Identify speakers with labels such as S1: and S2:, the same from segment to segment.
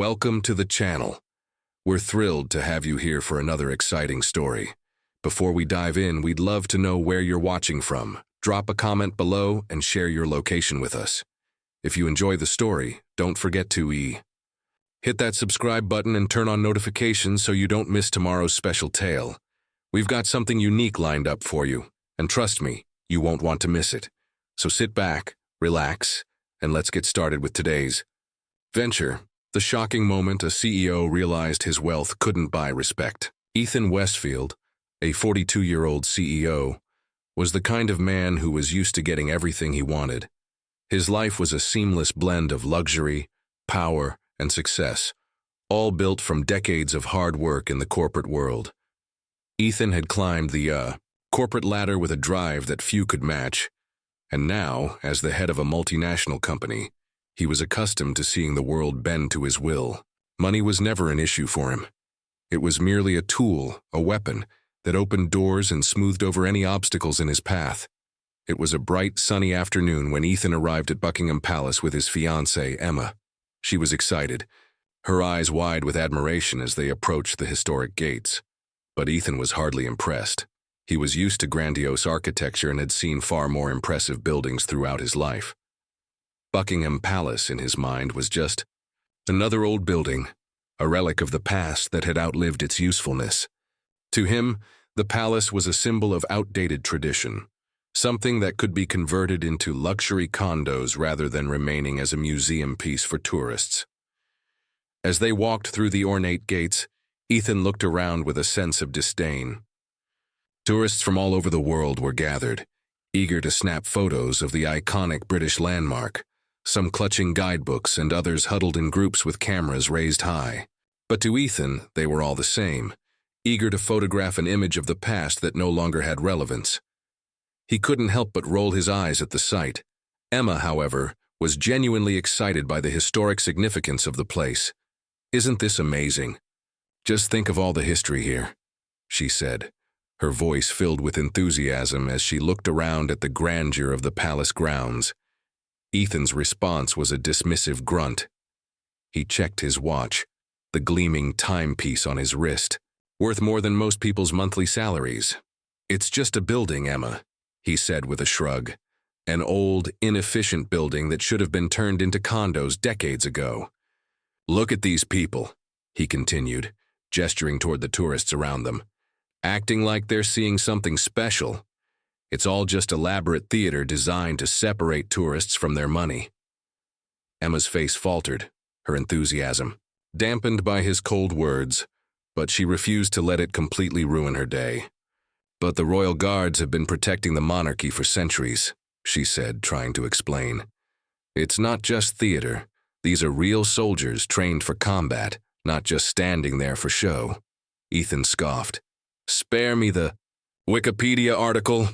S1: Welcome to the channel. We're thrilled to have you here for another exciting story. Before we dive in, we'd love to know where you're watching from. Drop a comment below and share your location with us. If you enjoy the story, don't forget to hit that subscribe button and turn on notifications so you don't miss tomorrow's special tale. We've got something unique lined up for you, and trust me, you won't want to miss it. So sit back, relax, and let's get started with today's venture. The shocking moment a CEO realized his wealth couldn't buy respect. Ethan Westfield, a 42-year-old CEO, was the kind of man who was used to getting everything he wanted. His life was a seamless blend of luxury, power, and success, all built from decades of hard work in the corporate world. Ethan had climbed the corporate ladder with a drive that few could match, and now, as the head of a multinational company, he was accustomed to seeing the world bend to his will. Money was never an issue for him. It was merely a tool, a weapon, that opened doors and smoothed over any obstacles in his path. It was a bright, sunny afternoon when Ethan arrived at Buckingham Palace with his fiancée, Emma. She was excited, her eyes wide with admiration as they approached the historic gates. But Ethan was hardly impressed. He was used to grandiose architecture and had seen far more impressive buildings throughout his life. Buckingham Palace, in his mind, was just another old building, a relic of the past that had outlived its usefulness. To him, the palace was a symbol of outdated tradition, something that could be converted into luxury condos rather than remaining as a museum piece for tourists. As they walked through the ornate gates, Ethan looked around with a sense of disdain. Tourists from all over the world were gathered, eager to snap photos of the iconic British landmark, some clutching guidebooks and others huddled in groups with cameras raised high. But to Ethan, they were all the same, eager to photograph an image of the past that no longer had relevance. He couldn't help but roll his eyes at the sight. Emma, however, was genuinely excited by the historic significance of the place. "Isn't this amazing? Just think of all the history here," she said, her voice filled with enthusiasm as she looked around at the grandeur of the palace grounds. Ethan's response was a dismissive grunt. He checked his watch, the gleaming timepiece on his wrist, worth more than most people's monthly salaries. "It's just a building, Emma," he said with a shrug. "An old, inefficient building that should have been turned into condos decades ago. Look at these people," he continued, gesturing toward the tourists around them, "acting like they're seeing something special. It's all just elaborate theater designed to separate tourists from their money." Emma's face faltered, her enthusiasm dampened by his cold words, but she refused to let it completely ruin her day. "But the royal guards have been protecting the monarchy for centuries," she said, trying to explain. "It's not just theater. These are real soldiers trained for combat, not just standing there for show." Ethan scoffed. "Spare me the Wikipedia article."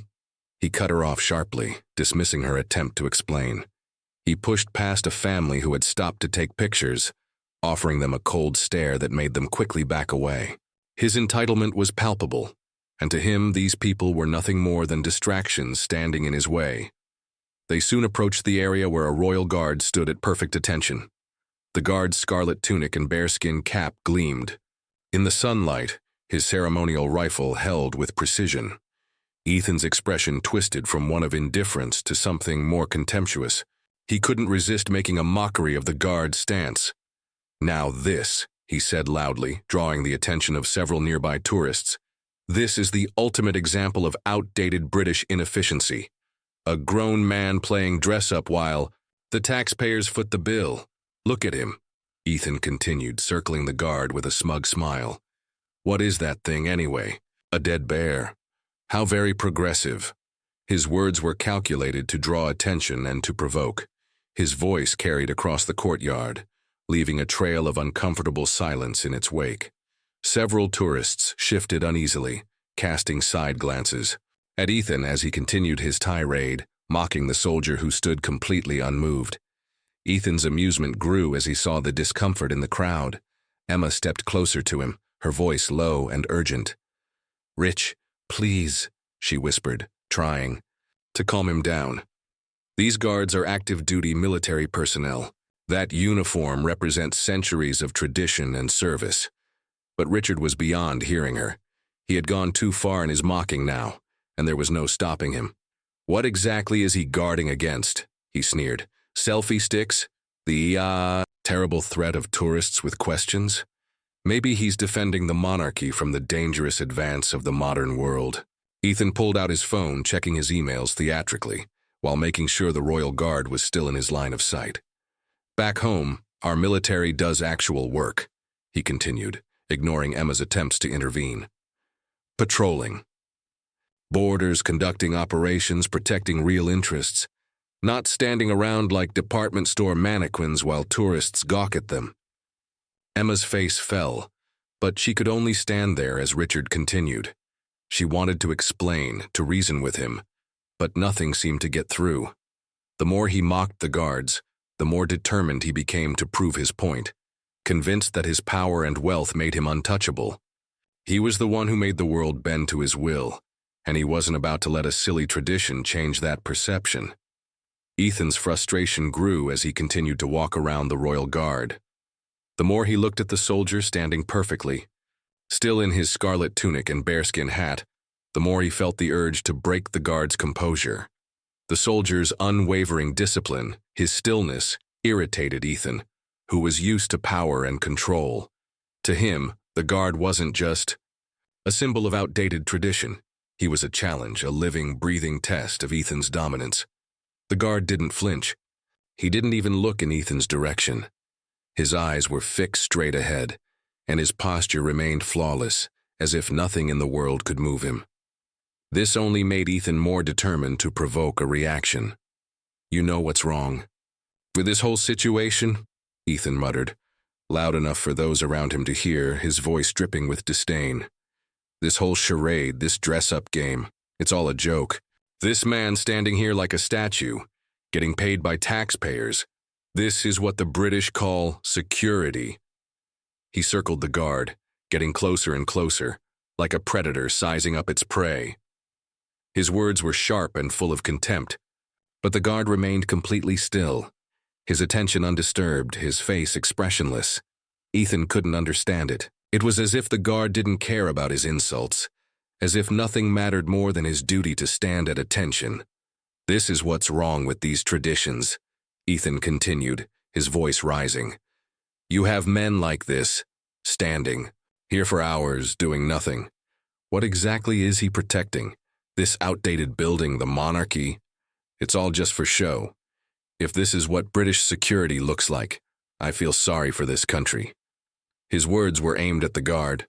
S1: He cut her off sharply, dismissing her attempt to explain. He pushed past a family who had stopped to take pictures, offering them a cold stare that made them quickly back away. His entitlement was palpable, and to him these people were nothing more than distractions standing in his way. They soon approached the area where a royal guard stood at perfect attention. The guard's scarlet tunic and bearskin cap gleamed. In the sunlight, his ceremonial rifle held with precision. Ethan's expression twisted from one of indifference to something more contemptuous. He couldn't resist making a mockery of the guard's stance. "Now this," he said loudly, drawing the attention of several nearby tourists. "This is the ultimate example of outdated British inefficiency. A grown man playing dress-up while the taxpayers foot the bill. Look at him," Ethan continued, circling the guard with a smug smile. "What is that thing anyway? A dead bear? How very progressive." His words were calculated to draw attention and to provoke. His voice carried across the courtyard, leaving a trail of uncomfortable silence in its wake. Several tourists shifted uneasily, casting side glances at Ethan as he continued his tirade, mocking the soldier who stood completely unmoved. Ethan's amusement grew as he saw the discomfort in the crowd. Emma stepped closer to him, her voice low and urgent. "Rich, please," she whispered, trying to calm him down. "These guards are active-duty military personnel. That uniform represents centuries of tradition and service. But Richard was beyond hearing her. He had gone too far in his mocking now, and there was no stopping him. What exactly is he guarding against? He sneered. Selfie sticks? The, terrible threat of tourists with questions? Maybe he's defending the monarchy from the dangerous advance of the modern world. Ethan pulled out his phone, checking his emails theatrically, while making sure the royal guard was still in his line of sight. Back home, our military does actual work, he continued, ignoring Emma's attempts to intervene. Patrolling. Borders, conducting operations, protecting real interests, not standing around like department store mannequins while tourists gawk at them. Emma's face fell, but she could only stand there as Richard continued. She wanted to explain, to reason with him, but nothing seemed to get through. The more he mocked the guards, the more determined he became to prove his point, convinced that his power and wealth made him untouchable. He was the one who made the world bend to his will, and he wasn't about to let a silly tradition change that perception. Ethan's frustration grew as he continued to walk around the royal guard. The more he looked at the soldier standing perfectly, still in his scarlet tunic and bearskin hat, the more he felt the urge to break the guard's composure. The soldier's unwavering discipline, his stillness, irritated Ethan, who was used to power and control. To him, the guard wasn't just a symbol of outdated tradition. He was a challenge, a living, breathing test of Ethan's dominance. The guard didn't flinch. He didn't even look in Ethan's direction. His eyes were fixed straight ahead, and his posture remained flawless, as if nothing in the world could move him. This only made Ethan more determined to provoke a reaction. You know what's wrong with this whole situation? Ethan muttered, loud enough for those around him to hear, his voice dripping with disdain. This whole charade, this dress-up game, it's all a joke. This man standing here like a statue, getting paid by taxpayers. This is what the British call security. He circled the guard, getting closer and closer, like a predator sizing up its prey. His words were sharp and full of contempt, but the guard remained completely still, his attention undisturbed, his face expressionless. Ethan couldn't understand it. It was as if the guard didn't care about his insults, as if nothing mattered more than his duty to stand at attention. This is what's wrong with these traditions, Ethan continued, his voice rising. You have men like this, standing, here for hours, doing nothing. What exactly is he protecting? This outdated building, the monarchy? It's all just for show. If this is what British security looks like, I feel sorry for this country. His words were aimed at the guard,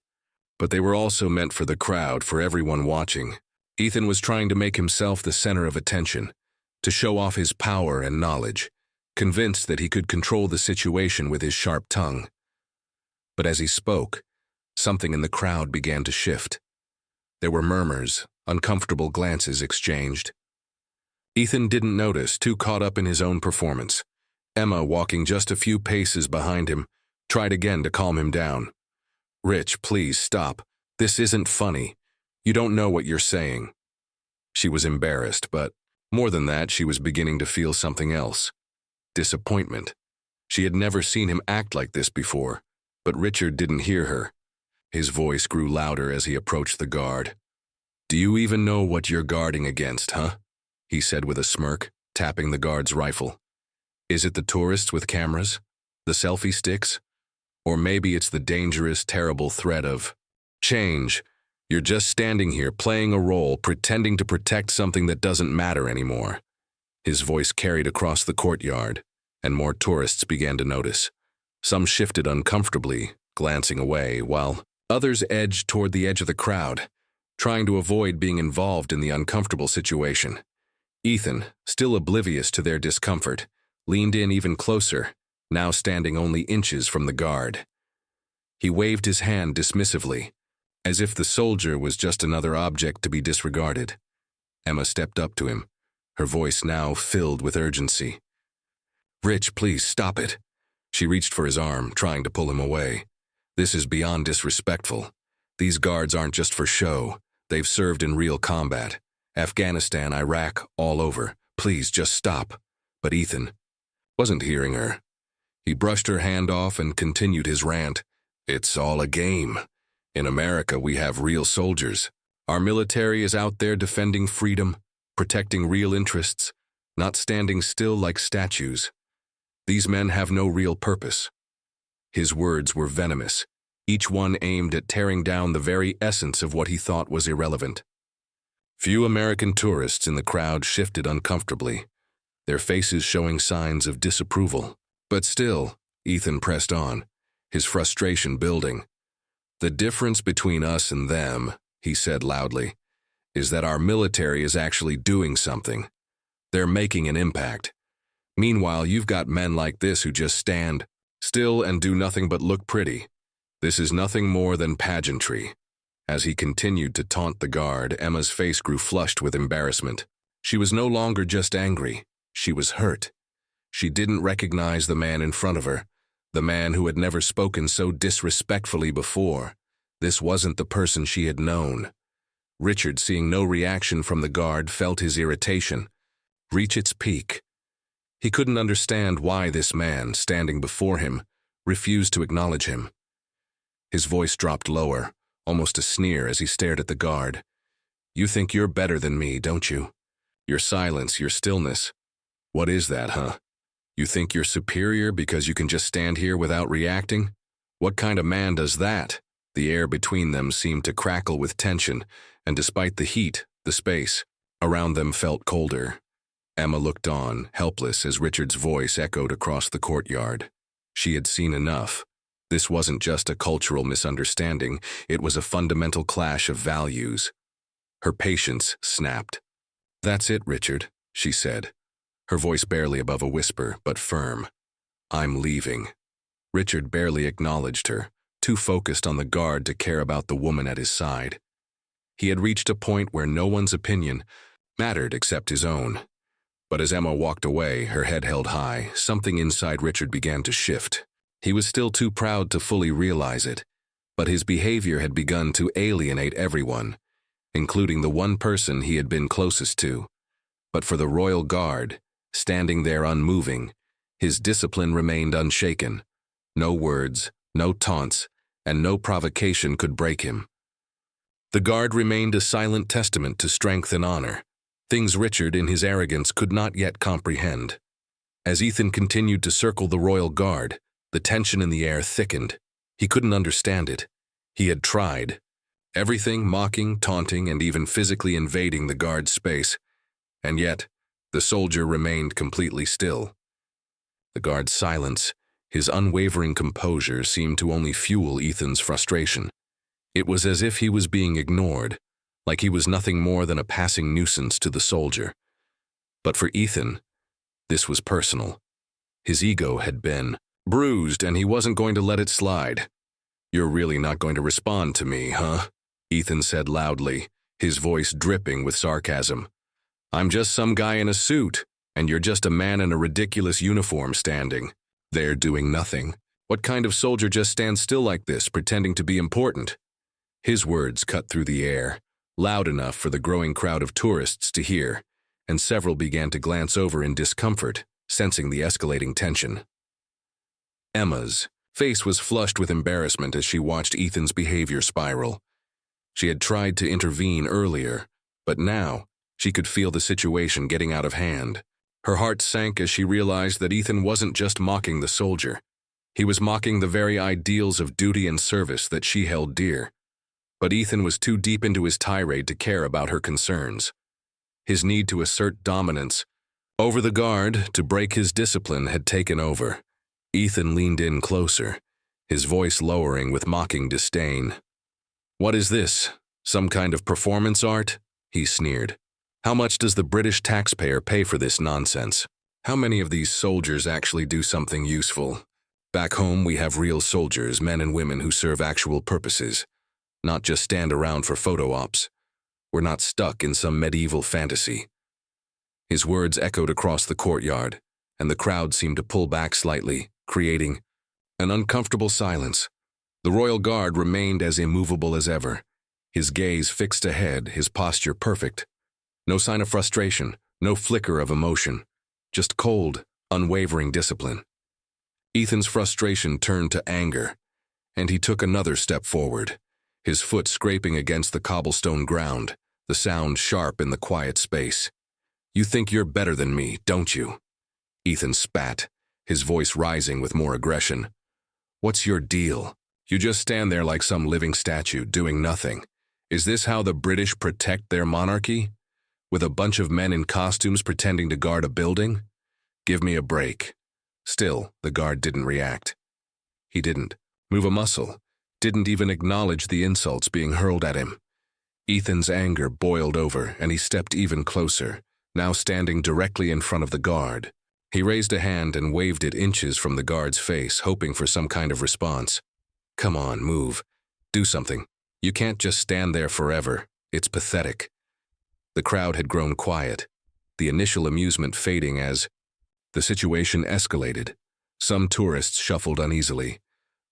S1: but they were also meant for the crowd, for everyone watching. Ethan was trying to make himself the center of attention, to show off his power and knowledge, convinced that he could control the situation with his sharp tongue. But as he spoke, something in the crowd began to shift. There were murmurs, uncomfortable glances exchanged. Ethan didn't notice, too caught up in his own performance. Emma, walking just a few paces behind him, tried again to calm him down. Rich, please stop. This isn't funny. You don't know what you're saying. She was embarrassed, but more than that, she was beginning to feel something else. Disappointment. She had never seen him act like this before, but Richard didn't hear her. His voice grew louder as he approached the guard. Do you even know what you're guarding against, huh? He said with a smirk, tapping the guard's rifle. Is it the tourists with cameras? The selfie sticks? Or maybe it's the dangerous, terrible threat of change. You're just standing here playing a role, pretending to protect something that doesn't matter anymore. His voice carried across the courtyard, and more tourists began to notice. Some shifted uncomfortably, glancing away, while others edged toward the edge of the crowd, trying to avoid being involved in the uncomfortable situation. Ethan, still oblivious to their discomfort, leaned in even closer, now standing only inches from the guard. He waved his hand dismissively, as if the soldier was just another object to be disregarded. Emma stepped up to him, her voice now filled with urgency. Rich, please stop it. She reached for his arm, trying to pull him away. This is beyond disrespectful. These guards aren't just for show. They've served in real combat. Afghanistan, Iraq, all over. Please, just stop. But Ethan wasn't hearing her. He brushed her hand off and continued his rant. It's all a game. In America, we have real soldiers. Our military is out there defending freedom, protecting real interests, not standing still like statues. These men have no real purpose. His words were venomous, each one aimed at tearing down the very essence of what he thought was irrelevant. Few American tourists in the crowd shifted uncomfortably, their faces showing signs of disapproval. But still, Ethan pressed on, his frustration building. The difference between us and them, he said loudly, is that our military is actually doing something. They're making an impact. Meanwhile, you've got men like this who just stand still and do nothing but look pretty. This is nothing more than pageantry. As he continued to taunt the guard, Emma's face grew flushed with embarrassment. She was no longer just angry. She was hurt. She didn't recognize the man in front of her, the man who had never spoken so disrespectfully before. This wasn't the person she had known. Richard, seeing no reaction from the guard, felt his irritation reach its peak. He couldn't understand why this man, standing before him, refused to acknowledge him. His voice dropped lower, almost a sneer as he stared at the guard. You think you're better than me, don't you? Your silence, your stillness. What is that, huh? You think you're superior because you can just stand here without reacting? What kind of man does that? The air between them seemed to crackle with tension, and despite the heat, the space around them felt colder. Emma looked on, helpless, as Richard's voice echoed across the courtyard. She had seen enough. This wasn't just a cultural misunderstanding, it was a fundamental clash of values. Her patience snapped. That's it, Richard, she said, her voice barely above a whisper, but firm. I'm leaving. Richard barely acknowledged her, too focused on the guard to care about the woman at his side. He had reached a point where no one's opinion mattered except his own. But as Emma walked away, her head held high, something inside Richard began to shift. He was still too proud to fully realize it, but his behavior had begun to alienate everyone, including the one person he had been closest to. But for the royal guard, standing there unmoving, his discipline remained unshaken. No words, no taunts, and no provocation could break him. The guard remained a silent testament to strength and honor, things Richard in his arrogance could not yet comprehend. As Ethan continued to circle the royal guard, the tension in the air thickened. He couldn't understand it. He had tried. Everything mocking, taunting, and even physically invading the guard's space. And yet, the soldier remained completely still. The guard's silence, his unwavering composure, seemed to only fuel Ethan's frustration. It was as if he was being ignored, like he was nothing more than a passing nuisance to the soldier. But for Ethan, this was personal. His ego had been bruised, and he wasn't going to let it slide. You're really not going to respond to me, huh? Ethan said loudly, his voice dripping with sarcasm. I'm just some guy in a suit, and you're just a man in a ridiculous uniform standing there doing nothing. What kind of soldier just stands still like this, pretending to be important? His words cut through the air, loud enough for the growing crowd of tourists to hear, and several began to glance over in discomfort, sensing the escalating tension. Emma's face was flushed with embarrassment as she watched Ethan's behavior spiral. She had tried to intervene earlier, but now she could feel the situation getting out of hand. Her heart sank as she realized that Ethan wasn't just mocking the soldier. He was mocking the very ideals of duty and service that she held dear. But Ethan was too deep into his tirade to care about her concerns. His need to assert dominance over the guard, to break his discipline, had taken over. Ethan leaned in closer, his voice lowering with mocking disdain. What is this? Some kind of performance art? He sneered. How much does the British taxpayer pay for this nonsense? How many of these soldiers actually do something useful? Back home, we have real soldiers, men and women who serve actual purposes, not just stand around for photo ops. We're not stuck in some medieval fantasy. His words echoed across the courtyard, and the crowd seemed to pull back slightly, creating an uncomfortable silence. The royal guard remained as immovable as ever, his gaze fixed ahead, his posture perfect. No sign of frustration, no flicker of emotion, just cold, unwavering discipline. Ethan's frustration turned to anger, and he took another step forward, his foot scraping against the cobblestone ground, the sound sharp in the quiet space. "You think you're better than me, don't you?" Ethan spat, his voice rising with more aggression. "What's your deal? You just stand there like some living statue, doing nothing. Is this how the British protect their monarchy? With a bunch of men in costumes pretending to guard a building? Give me a break." Still, the guard didn't react. He didn't move a muscle, didn't even acknowledge the insults being hurled at him. Ethan's anger boiled over, and he stepped even closer, now standing directly in front of the guard. He raised a hand and waved it inches from the guard's face, hoping for some kind of response. "Come on, move. Do something. You can't just stand there forever. It's pathetic." The crowd had grown quiet, the initial amusement fading as the situation escalated. Some tourists shuffled uneasily,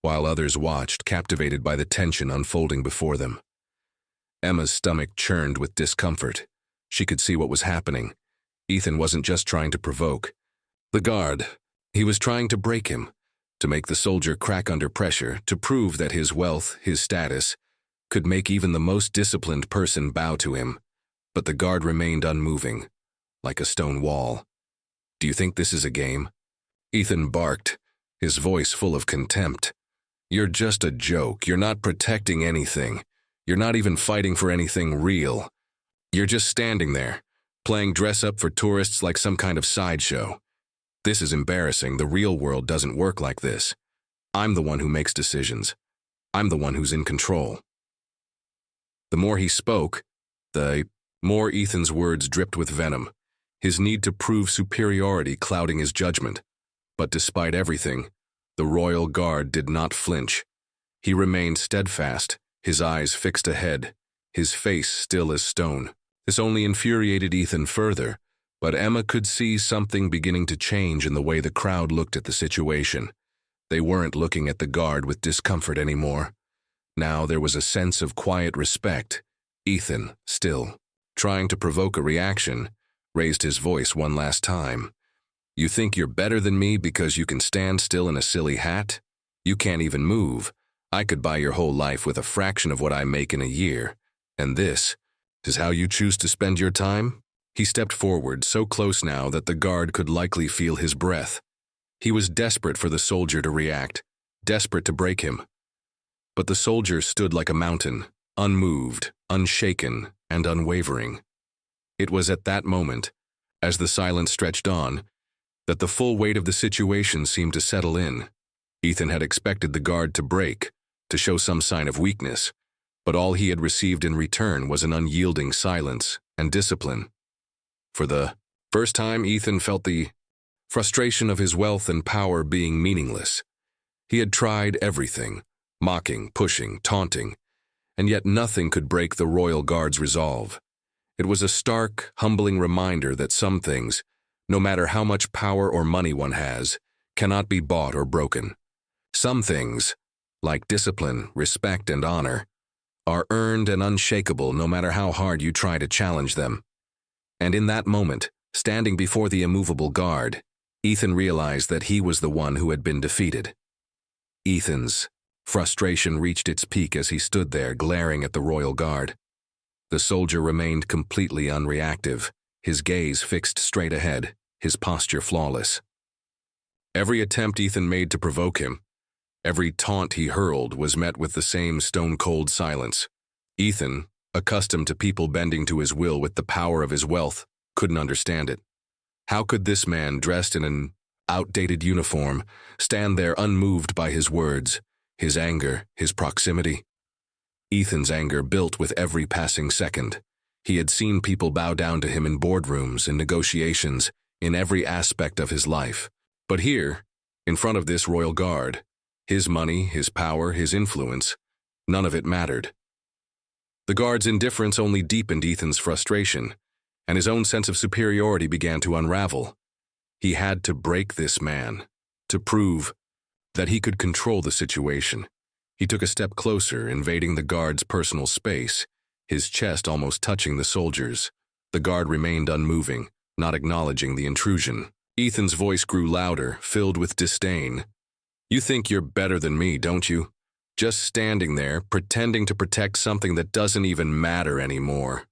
S1: while others watched, captivated by the tension unfolding before them. Emma's stomach churned with discomfort. She could see what was happening. Ethan wasn't just trying to provoke the guard. He was trying to break him, to make the soldier crack under pressure, to prove that his wealth, his status, could make even the most disciplined person bow to him. But the guard remained unmoving, like a stone wall. "Do you think this is a game?" Ethan barked, his voice full of contempt. "You're just a joke. You're not protecting anything. You're not even fighting for anything real. You're just standing there, playing dress-up for tourists like some kind of sideshow. This is embarrassing. The real world doesn't work like this. I'm the one who makes decisions. I'm the one who's in control." The more he spoke, the more Ethan's words dripped with venom, his need to prove superiority clouding his judgment. But despite everything, the royal guard did not flinch. He remained steadfast, his eyes fixed ahead, his face still as stone. This only infuriated Ethan further, but Emma could see something beginning to change in the way the crowd looked at the situation. They weren't looking at the guard with discomfort anymore. Now there was a sense of quiet respect. Ethan, still trying to provoke a reaction, raised his voice one last time. "You think you're better than me because you can stand still in a silly hat? You can't even move. I could buy your whole life with a fraction of what I make in a year. And this is how you choose to spend your time?" He stepped forward, so close now that the guard could likely feel his breath. He was desperate for the soldier to react, desperate to break him. But the soldier stood like a mountain, unmoved, unshaken, and unwavering. It was at that moment, as the silence stretched on, that the full weight of the situation seemed to settle in. Ethan had expected the guard to break, to show some sign of weakness, but all he had received in return was an unyielding silence and discipline. For the first time, Ethan felt the frustration of his wealth and power being meaningless. He had tried everything, mocking, pushing, taunting, and yet nothing could break the royal guard's resolve. It was a stark, humbling reminder that some things, no matter how much power or money one has, cannot be bought or broken. Some things, like discipline, respect, and honor, are earned and unshakable no matter how hard you try to challenge them. And in that moment, standing before the immovable guard, Ethan realized that he was the one who had been defeated. Ethan's frustration reached its peak as he stood there glaring at the royal guard. The soldier remained completely unreactive, his gaze fixed straight ahead, his posture flawless. Every attempt Ethan made to provoke him, every taunt he hurled was met with the same stone-cold silence. Ethan, accustomed to people bending to his will with the power of his wealth, couldn't understand it. How could this man, dressed in an outdated uniform, stand there unmoved by his words, his anger, his proximity? Ethan's anger built with every passing second. He had seen people bow down to him in boardrooms, in negotiations, in every aspect of his life. But here, in front of this royal guard, his money, his power, his influence, none of it mattered. The guard's indifference only deepened Ethan's frustration, and his own sense of superiority began to unravel. He had to break this man, to prove that he could control the situation. He took a step closer, invading the guard's personal space, his chest almost touching the soldier's. The guard remained unmoving, not acknowledging the intrusion. Ethan's voice grew louder, filled with disdain. You think you're better than me, don't you? Just standing there, pretending to protect something that doesn't even matter anymore.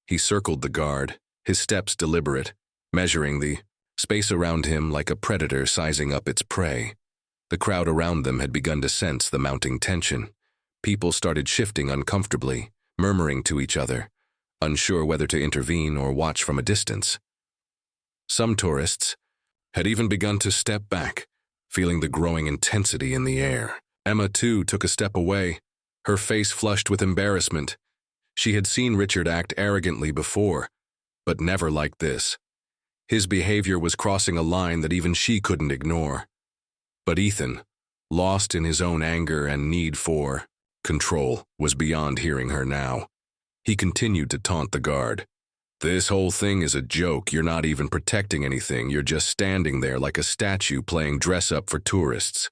S1: He circled the guard, his steps deliberate, measuring the space around him like a predator sizing up its prey. The crowd around them had begun to sense the mounting tension. People started shifting uncomfortably, murmuring to each other, unsure whether to intervene or watch from a distance. Some tourists had even begun to step back, feeling the growing intensity in the air. Emma, too, took a step away, her face flushed with embarrassment. She had seen Richard act arrogantly before, but never like this. His behavior was crossing a line that even she couldn't ignore. But Ethan, lost in his own anger and need for control, was beyond hearing her now. He continued to taunt the guard. This whole thing is a joke. You're not even protecting anything. You're just standing there like a statue playing dress-up for tourists.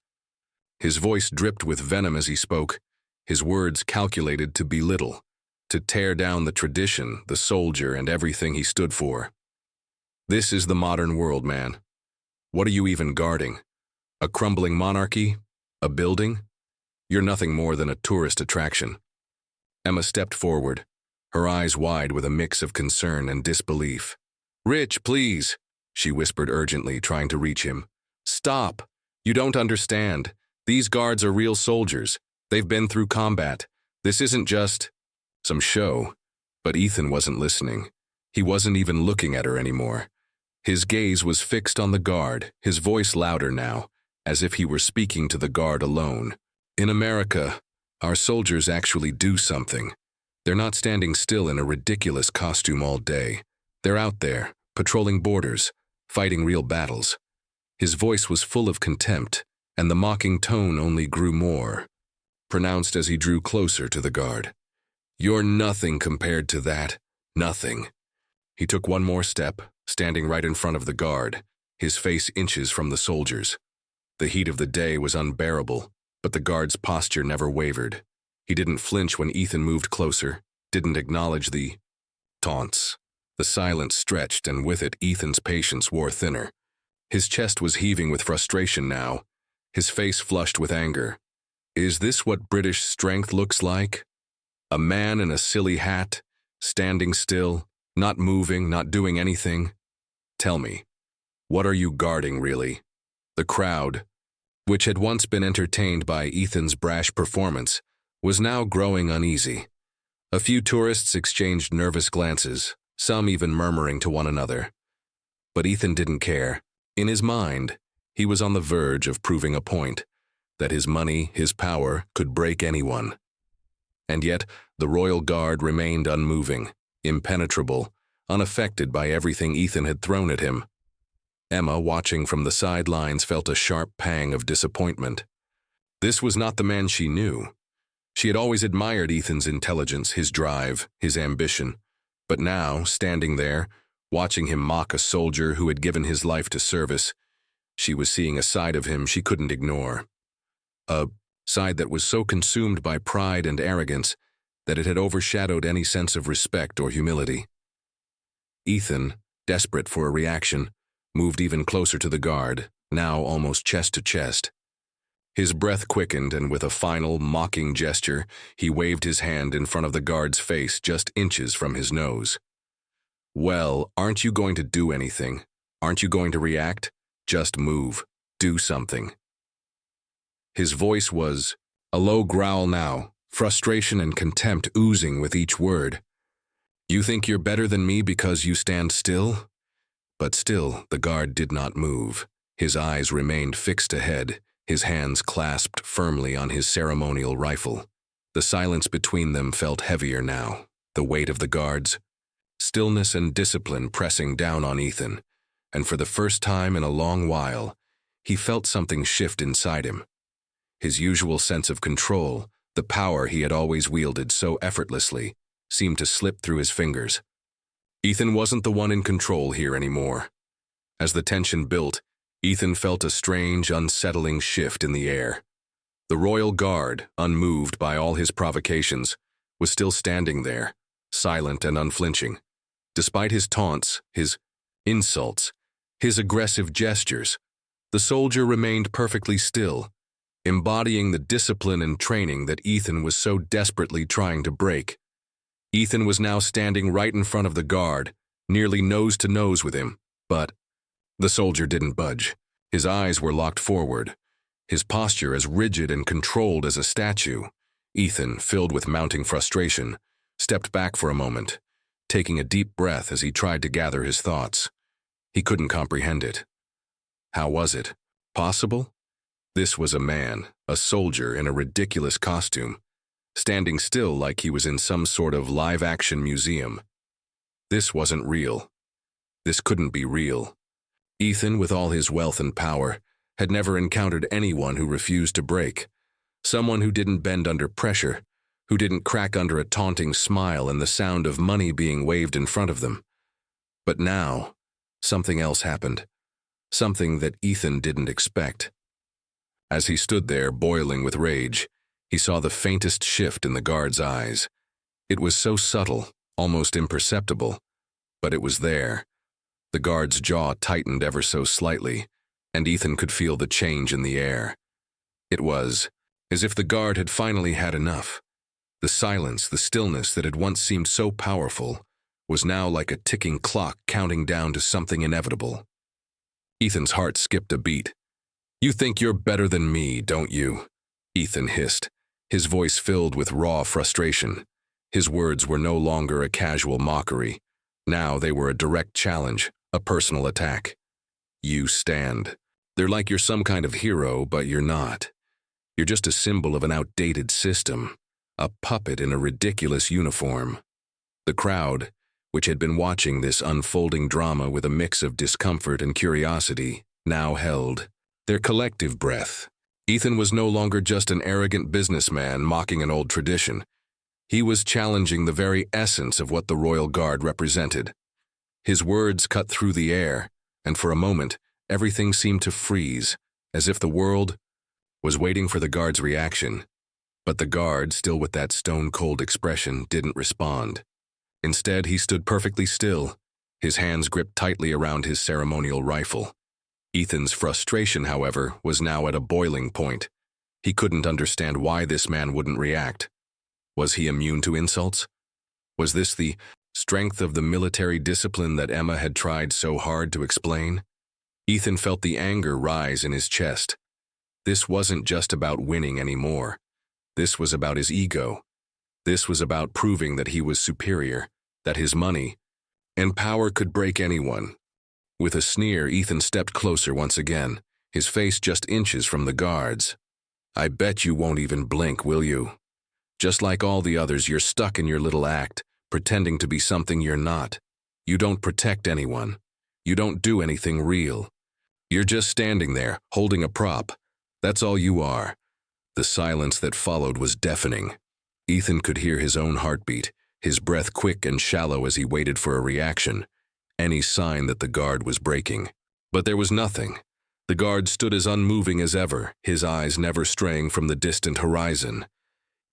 S1: His voice dripped with venom as he spoke, his words calculated to belittle, to tear down the tradition, the soldier, and everything he stood for. This is the modern world, man. What are you even guarding? A crumbling monarchy? A building? You're nothing more than a tourist attraction. Emma stepped forward, her eyes wide with a mix of concern and disbelief. "Rich, please," she whispered urgently, trying to reach him. "Stop. You don't understand. These guards are real soldiers. They've been through combat. This isn't just some show." But Ethan wasn't listening. He wasn't even looking at her anymore. His gaze was fixed on the guard, his voice louder now, as if he were speaking to the guard alone. "In America, our soldiers actually do something. They're not standing still in a ridiculous costume all day. They're out there, patrolling borders, fighting real battles." His voice was full of contempt, and the mocking tone only grew more pronounced as he drew closer to the guard. "You're nothing compared to that. Nothing." He took one more step, standing right in front of the guard, his face inches from the soldiers. The heat of the day was unbearable, but the guard's posture never wavered. He didn't flinch when Ethan moved closer, didn't acknowledge the taunts. The silence stretched, and with it Ethan's patience wore thinner. His chest was heaving with frustration now, his face flushed with anger. Is this what British strength looks like? A man in a silly hat, standing still, not moving, not doing anything? Tell me, what are you guarding, really? The crowd, which had once been entertained by Ethan's brash performance, was now growing uneasy. A few tourists exchanged nervous glances, some even murmuring to one another. But Ethan didn't care. In his mind, he was on the verge of proving a point, that his money, his power, could break anyone. And yet, the royal guard remained unmoving, impenetrable, unaffected by everything Ethan had thrown at him. Emma, watching from the sidelines, felt a sharp pang of disappointment. This was not the man she knew. She had always admired Ethan's intelligence, his drive, his ambition. But now, standing there, watching him mock a soldier who had given his life to service, she was seeing a side of him she couldn't ignore. A side that was so consumed by pride and arrogance that it had overshadowed any sense of respect or humility. Ethan, desperate for a reaction, moved even closer to the guard, now almost chest to chest. His breath quickened, and with a final, mocking gesture, he waved his hand in front of the guard's face just inches from his nose. "Well, aren't you going to do anything? Aren't you going to react? Just move. Do something." His voice was a low growl now, frustration and contempt oozing with each word. "You think you're better than me because you stand still?" But still, the guard did not move. His eyes remained fixed ahead, his hands clasped firmly on his ceremonial rifle. The silence between them felt heavier now, the weight of the guards, stillness and discipline pressing down on Ethan, and for the first time in a long while, he felt something shift inside him. His usual sense of control, the power he had always wielded so effortlessly, seemed to slip through his fingers. Ethan wasn't the one in control here anymore. As the tension built, Ethan felt a strange, unsettling shift in the air. The royal guard, unmoved by all his provocations, was still standing there, silent and unflinching. Despite his taunts, his insults, his aggressive gestures, The soldier remained perfectly still, embodying the discipline and training that Ethan was so desperately trying to break. Ethan was now standing right in front of the guard, nearly nose to nose with him, but the soldier didn't budge. His eyes were locked forward, his posture as rigid and controlled as a statue. Ethan, filled with mounting frustration, stepped back for a moment, taking a deep breath as he tried to gather his thoughts. He couldn't comprehend it. How was it possible? This was a man, a soldier in a ridiculous costume, standing still like he was in some sort of live-action museum. This wasn't real. This couldn't be real. Ethan, with all his wealth and power, had never encountered anyone who refused to break, someone who didn't bend under pressure, who didn't crack under a taunting smile and the sound of money being waved in front of them. But now, something else happened, something that Ethan didn't expect. As he stood there, boiling with rage, he saw the faintest shift in the guard's eyes. It was so subtle, almost imperceptible, but it was there. The guard's jaw tightened ever so slightly, and Ethan could feel the change in the air. It was as if the guard had finally had enough. The silence, the stillness that had once seemed so powerful, was now like a ticking clock counting down to something inevitable. Ethan's heart skipped a beat. "You think you're better than me, don't you?" Ethan hissed, his voice filled with raw frustration. His words were no longer a casual mockery. Now they were a direct challenge, a personal attack. "You stand. They're like you're some kind of hero, but you're not. You're just a symbol of an outdated system, a puppet in a ridiculous uniform." The crowd, which had been watching this unfolding drama with a mix of discomfort and curiosity, now held their collective breath. Ethan was no longer just an arrogant businessman mocking an old tradition. He was challenging the very essence of what the Royal Guard represented. His words cut through the air, and for a moment, everything seemed to freeze, as if the world was waiting for the guard's reaction. But the guard, still with that stone-cold expression, didn't respond. Instead, he stood perfectly still, his hands gripped tightly around his ceremonial rifle. Ethan's frustration, however, was now at a boiling point. He couldn't understand why this man wouldn't react. Was he immune to insults? Was this the strength of the military discipline that Emma had tried so hard to explain? Ethan felt the anger rise in his chest. This wasn't just about winning anymore. This was about his ego. This was about proving that he was superior, that his money and power could break anyone. With a sneer, Ethan stepped closer once again, his face just inches from the guard's. "I bet you won't even blink, will you? Just like all the others, you're stuck in your little act, pretending to be something you're not. You don't protect anyone. You don't do anything real. You're just standing there, holding a prop. That's all you are." The silence that followed was deafening. Ethan could hear his own heartbeat, his breath quick and shallow as he waited for a reaction, any sign that the guard was breaking. But there was nothing. The guard stood as unmoving as ever, his eyes never straying from the distant horizon.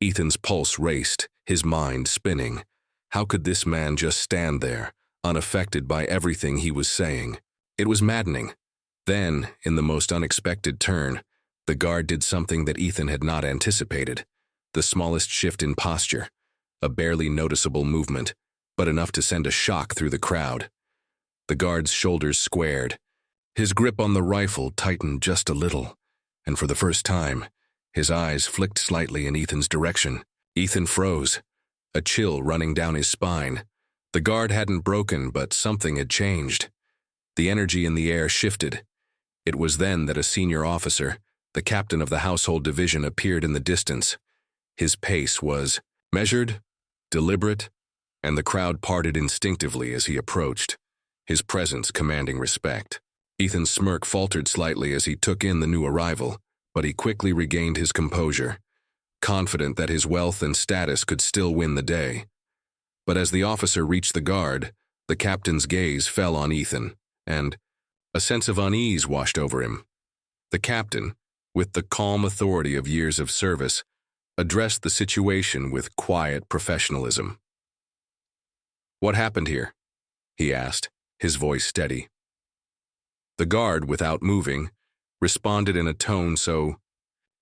S1: Ethan's pulse raced, his mind spinning. How could this man just stand there, unaffected by everything he was saying? It was maddening. Then, in the most unexpected turn, the guard did something that Ethan had not anticipated. The smallest shift in posture, a barely noticeable movement, but enough to send a shock through the crowd. The guard's shoulders squared. His grip on the rifle tightened just a little, and for the first time, his eyes flicked slightly in Ethan's direction. Ethan froze, a chill running down his spine. The guard hadn't broken, but something had changed. The energy in the air shifted. It was then that a senior officer, the captain of the household division, appeared in the distance. His pace was measured, deliberate, and the crowd parted instinctively as he approached, his presence commanding respect. Ethan's smirk faltered slightly as he took in the new arrival, but he quickly regained his composure, confident that his wealth and status could still win the day. But as the officer reached the guard, the captain's gaze fell on Ethan, and a sense of unease washed over him. The captain, with the calm authority of years of service, addressed the situation with quiet professionalism. "What happened here?" he asked, his voice steady. The guard, without moving, responded in a tone so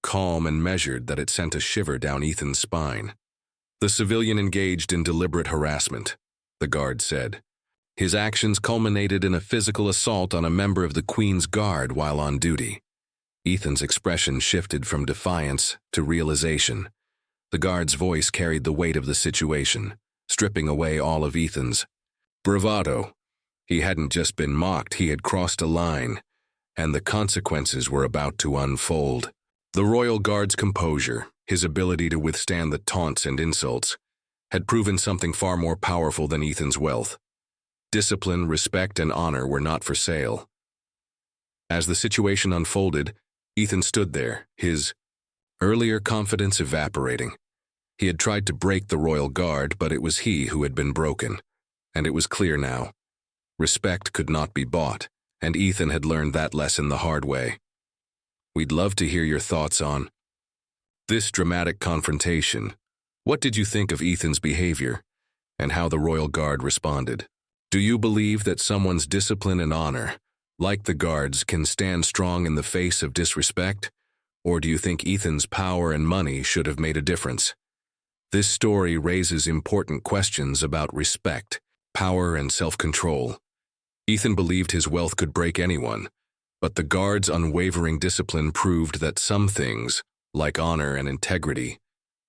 S1: calm and measured that it sent a shiver down Ethan's spine. The civilian engaged in deliberate harassment, the guard said. His actions culminated in a physical assault on a member of the Queen's Guard while on duty. Ethan's expression shifted from defiance to realization. The guard's voice carried the weight of the situation, stripping away all of Ethan's bravado. He hadn't just been mocked, he had crossed a line, and the consequences were about to unfold. The Royal Guard's composure, his ability to withstand the taunts and insults, had proven something far more powerful than Ethan's wealth. Discipline, respect, and honor were not for sale. As the situation unfolded, Ethan stood there, his earlier confidence evaporating. He had tried to break the Royal Guard, but it was he who had been broken. And it was clear now. Respect could not be bought, and Ethan had learned that lesson the hard way. We'd love to hear your thoughts on this dramatic confrontation. What did you think of Ethan's behavior, and how the Royal Guard responded? Do you believe that someone's discipline and honor, like the Guards, can stand strong in the face of disrespect? Or do you think Ethan's power and money should have made a difference? This story raises important questions about respect, power, and self-control. Ethan believed his wealth could break anyone, but the Guard's unwavering discipline proved that some things, like honor and integrity,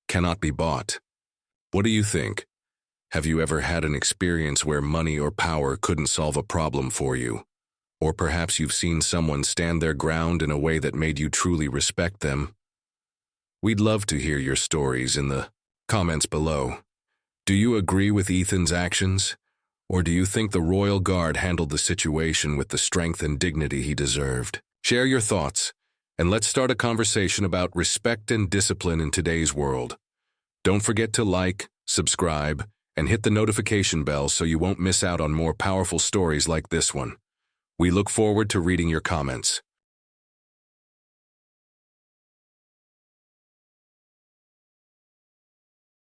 S1: cannot be bought. What do you think? Have you ever had an experience where money or power couldn't solve a problem for you? Or perhaps you've seen someone stand their ground in a way that made you truly respect them? We'd love to hear your stories in the comments below. Do you agree with Ethan's actions? Or do you think the Royal Guard handled the situation with the strength and dignity he deserved? Share your thoughts, and let's start a conversation about respect and discipline in today's world. Don't forget to like, subscribe, and hit the notification bell so you won't miss out on more powerful stories like this one. We look forward to reading your comments.